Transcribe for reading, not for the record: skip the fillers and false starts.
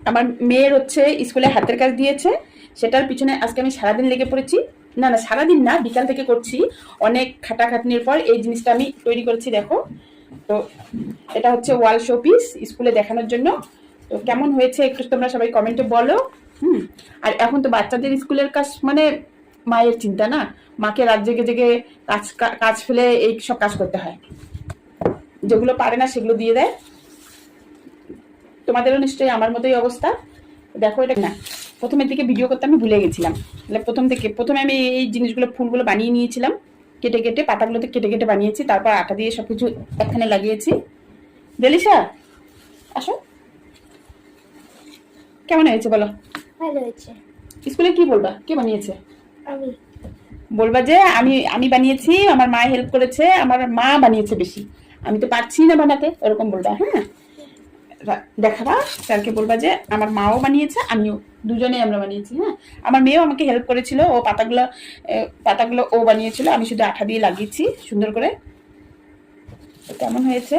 আমার মেয়ের হচ্ছে স্কুলে হাতের কাজ দিয়েছে, সেটার পিছনে আজকে আমি সারাদিন লেগে পড়েছি। না না, সারাদিন না, বিকাল থেকে করছি। অনেক খাটাখাটনির পর এই জিনিসটা আমি তৈরি করেছি, দেখো। তো এটা হচ্ছে ওয়াল শোপিস স্কুলে দেখানোর জন্য। তো কেমন হয়েছে একটু তোমরা সবাই কমেন্টে বলো। আর এখন তো বাচ্চাদের স্কুলের কাজ মানে মায়ের চিন্তা না, মাকে রাত জেগে জেগে কাজ কাজ ফেলে এই সব কাজ করতে হয়, যেগুলো পারে না সেগুলো দিয়ে দেয়। তোমাদেরও নিশ্চয়ই আমার মতোই অবস্থা। দেখো এটা না, প্রথমের দিকে ভিডিও করতে আমি ভুলে গেছিলাম। তাহলে প্রথমে আমি এই জিনিসগুলো ফুলগুলো বানিয়ে নিয়েছিলাম, কেটে কেটে পাতাগুলোতে কেটে কেটে বানিয়েছি, তারপর আটা দিয়ে সবকিছু একখানে লাগিয়েছি। দেলিশা আসো, কেমন হয়েছে বলো? ভালো হয়েছে। স্কুলে কি বলবা, কে বানিয়েছে? আমি। বলবা যে আমি আমি বানিয়েছি, আমার মা হেল্প করেছে, আমার মা বানিয়েছে বেশি, আমি তো পারছি না বানাতে, এরকম বলবা। হ্যাঁ, দেখাবা স্যারকে, বলবা যে আমার মাও বানিয়েছে, আমিও, দুজনেই আমরা বানিয়েছি। হ্যাঁ, আমার মেয়েও আমাকে হেল্প করেছিল, ও পাতাগুলো ও বানিয়েছিল, আমি শুধু আঠা দিয়ে লাগিয়েছি সুন্দর করে। কেমন হয়েছে?